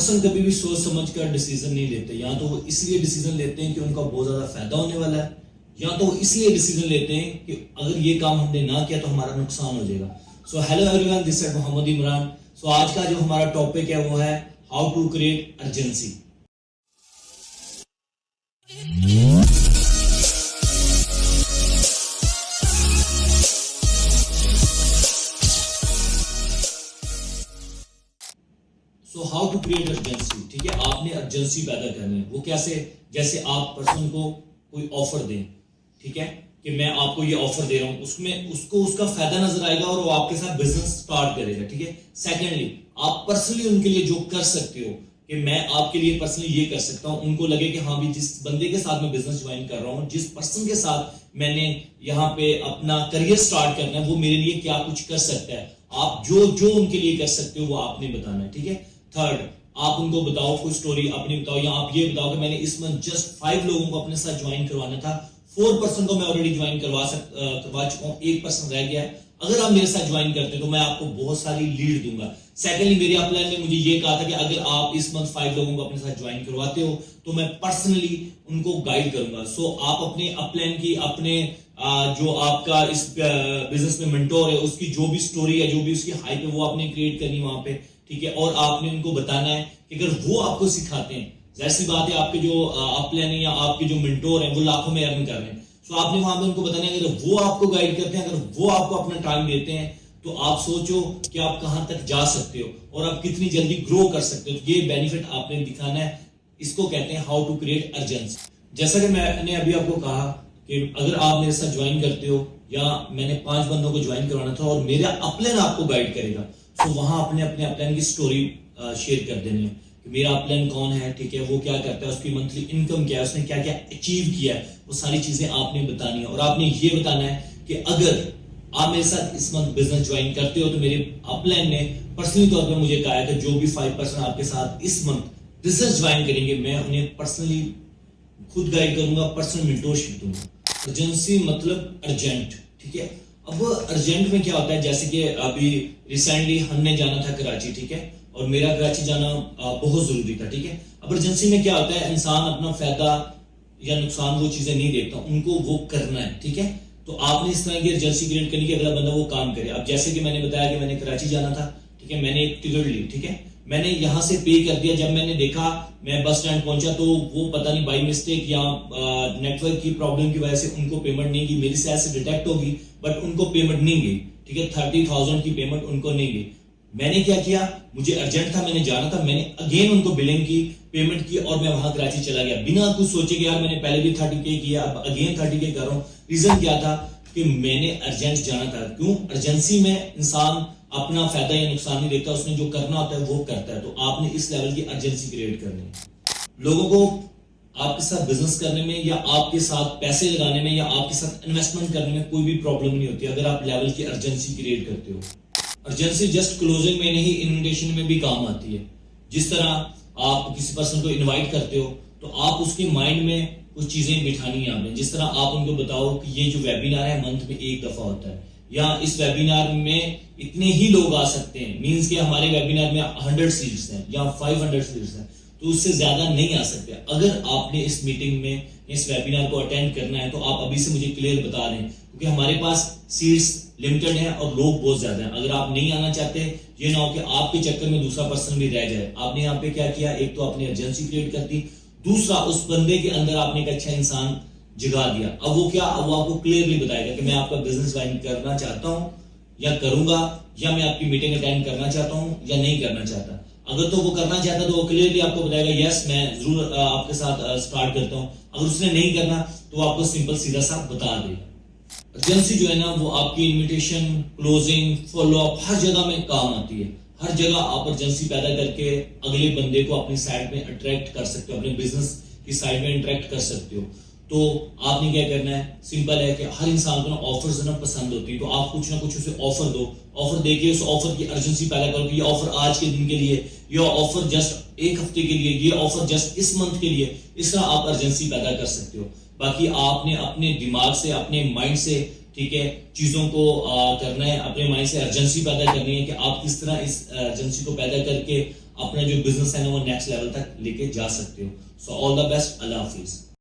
Person कभी भी सोच समझ कर डिसीजन नहीं लेते। या तो वो इसलिए डिसीजन लेते हैं कि उनका बहुत ज्यादा फायदा होने वाला है, या तो वो इसलिए डिसीजन लेते हैं कि अगर ये काम हमने ना किया तो हमारा नुकसान हो जाएगा। So hello everyone, this is Mohammad Imran. So आज का जो हमारा टॉपिक है वो है how to create urgency. So how to create urgency, ठीक है। आपने अर्जेंसी पैदा करनी है। वो कैसे? जैसे आप पर्सन को कोई ऑफर दें, ठीक है, कि मैं आपको ये ऑफर दे रहा हूं, उसमें उसको उसका फायदा नजर आएगा और वो आपके साथ बिजनेस स्टार्ट करेगा, ठीक है। सेकेंडली, आप पर्सनली उनके लिए जो कर सकते हो कि मैं आपके लिए पर्सनली ये कर सकता हूं, उनको लगे कि हाँ भी जिस बंदे के साथ मैं बिजनेस ज्वाइन कर रहा हूं, जिस पर्सन के साथ मैंने यहाँ पे अपना करियर स्टार्ट करना है, वो मेरे लिए क्या कुछ कर सकता है। आप जो जो उनके लिए कर सकते हो वो आपने बताना है, ठीक है। थर्ड, आप उनको बताओ कोई स्टोरी अपनी बताओ, या आप ये बताओ कि मैंने इस मंथ जस्ट 5 लोगों को अपने साथ ज्वाइन करवाना था, 4% को मैं ऑलरेडी ज्वाइन करवा चुका हूं, 1% रह गया है। अगर आप मेरे साथ ज्वाइन करते हैं तो मैं आपको बहुत सारी लीड दूंगा। सेकेंडली, मेरे अपलाइन ने मुझे ये कहा था कि अगर आप इस मंथ 5 लोगों को अपने साथ ज्वाइन करवाते हो तो मैं पर्सनली उनको गाइड करूंगा। सो आप अपने अपलाइन की, अपने जो आपका इस बिजनेस में मेंटोर है, उसकी जो भी स्टोरी है, जो भी उसकी हाइप है, वो आपने क्रिएट करनी वहां पे, ठीक है। और आपने उनको बताना है कि अगर वो आपको सिखाते हैं, जाहिर सी बात है आपके जो अपलाइन है या आपके जो मेंटोर हैं वो लाखों में अर्न कर रहे हैं, तो आपने वहां पे उनको बताना है। अगर वो आपको गाइड करते हैं, अगर वो आपको अपना टाइम देते हैं, तो आप सोचो कि आप कहां तक जा सकते हो और आप कितनी जल्दी ग्रो कर सकते हो। ये बेनिफिट आपने दिखाना है। इसको कहते हैं हाउ टू क्रिएट अर्जेंसी। जैसा कि मैंने अभी आपको कहा कि अगर आप मेरे साथ ज्वाइन करते हो या मैंने 5 बंदों को ज्वाइन करवाना था और मेरा अपलाइन आपको गाइड करेगा, तो वहां अपने अपलाइन की स्टोरी शेयर कर देनी है कि मेरा अपलाइन कौन है, ठीक है, वो क्या करता है, उसकी मंथली इनकम क्या है, उसने क्या क्या अचीव किया है, वो सारी चीजें आपने बतानी है। और आपने ये बताना है कि अगर आप मेरे साथ इस मंथ बिजनेस ज्वाइन करते हो तो मेरे अपलाइन ने पर्सनली तौर पे मुझे कहा है कि जो भी 5% आपके साथ इस मंथ बिजनेस ज्वाइन करेंगे, मैं उन्हें पर्सनली खुद गाइड करूंगा, पर्सनल मेंटरशिप दूंगा। अर्जेंसी मतलब अर्जेंट, ठीक है। अब अर्जेंट में क्या होता है, जैसे कि अभी रिसेंटली हमने जाना था कराची, ठीक है, और मेरा कराची जाना बहुत जरूरी था, ठीक है। अब अर्जेंसी में क्या होता है, इंसान अपना फायदा या नुकसान वो चीजें नहीं देखता, उनको वो करना है, ठीक है। तो आपने इस तरह की अर्जेंसी क्रिएट करनी कि अगला बंदा वो काम करे। अब जैसे कि मैंने बताया कि मैंने कराची जाना था, ठीक है, मैंने एक टिकट ली, ठीक है, मैंने यहां से पे कर दिया। जब मैंने देखा, मैं बस स्टैंड पहुंचा तो वो पता नहीं बाई मिस्टेक या नेटवर्क की प्रॉब्लम की वजह से उनको पेमेंट नहीं गई, मेरी साइड से डिटेक्ट होगी बट उनको पेमेंट नहीं गई, ठीक है। 30,000 की पेमेंट उनको नहीं गई। मैंने क्या किया, मुझे अर्जेंट था, मैंने जाना था, मैंने अगेन उनको बिलिंग की, पेमेंट की और मैं वहां कराची चला गया बिना कुछ सोचे कि यार मैंने पहले भी 30K किया, अब अगेन 30K कर रहा हूं। रीजन क्या था कि मैंने अर्जेंट जाना था। क्यों? अर्जेंसी में इंसान अपना फायदा या नुकसान नहीं देखता, उसने जो करना होता है वो करता है। तो आपने इस लेवल की अर्जेंसी क्रिएट करनी है। लोगों को आपके साथ बिजनेस करने में या आपके साथ पैसे लगाने में या आपके साथ इन्वेस्टमेंट करने में कोई भी प्रॉब्लम नहीं होती अगर आप लेवल की अर्जेंसी क्रिएट करते हो। अर्जेंसी जस्ट क्लोजिंग में नहीं, इन्विटेशन में भी काम आती है। जिस तरह आप किसी पर्सन को इनवाइट करते हो तो आप उसके माइंड में कुछ चीजें बिठानी है आपने। जिस तरह आप उनको बताओ कि ये जो वेबिनार है मंथ में एक दफा होता है, या इस वेबिनार में इतने ही लोग आ सकते हैं, मींस कि हमारे वेबिनार में 100 सीट्स हैं या 500 सीट्स हैं, तो उससे ज्यादा नहीं आ सकते। अगर आपने इस मीटिंग में, इस वेबिनार को अटेंड करना है तो आप अभी से मुझे क्लियर बता दें, क्योंकि हमारे पास सीट्स लिमिटेड हैं और लोग बहुत ज्यादा हैं। अगर आप नहीं आना चाहते, ये ना हो कि आपके चक्कर में दूसरा पर्सन भी रह जाए। आपने यहाँ पे क्या किया, एक तो आपने अर्जेंसी क्रिएट कर दी, दूसरा उस बंदे के अंदर आपने एक अच्छा इंसान जगा दिया। अब वो क्या, अब वो आपको क्लियरली बताएगा कि मैं आपका बिजनेस ज्वाइन करना चाहता हूं या करूंगा, या मैं आपकी मीटिंग अटेंड करना चाहता हूं या नहीं करना चाहता। अगर तो वो करना चाहता तो वो क्लियरली आपको बताएगा यस मैं जरूर आपके साथ स्टार्ट करता हूं। अगर उसने नहीं करना तो वो आपको सिंपल सीधा सा बता देगा। अर्जेंसी जो है ना, वो आपकी इन्विटेशन, क्लोजिंग, फॉलोअप हर जगह में काम आती है। हर जगह आप अर्जेंसी पैदा करके अगले बंदे को अपनी साइड में अट्रैक्ट कर सकते हो, अपने बिजनेस की साइड में इंटरेक्ट कर सकते हो। तो आपने क्या करना है, सिंपल है कि हर इंसान को ना ऑफर्स ना पसंद होती है, तो आप कुछ ना कुछ उसे ऑफर दो। ऑफर देके उस ऑफर की अर्जेंसी पैदा करो कि ये ऑफर आज के दिन के लिए, ये ऑफर जस्ट एक हफ्ते के लिए, ये ऑफर जस्ट इस मंथ के लिए। इस तरह आप अर्जेंसी पैदा कर सकते हो। बाकी आपने अपने दिमाग से, अपने माइंड से, ठीक है, चीजों को करना है, अपने माइंड से अर्जेंसी पैदा करनी है कि आप किस तरह इस अर्जेंसी को पैदा करके अपना जो बिजनेस है ना वो नेक्स्ट लेवल तक लेके जा सकते हो। So all the best, Allah Hafiz.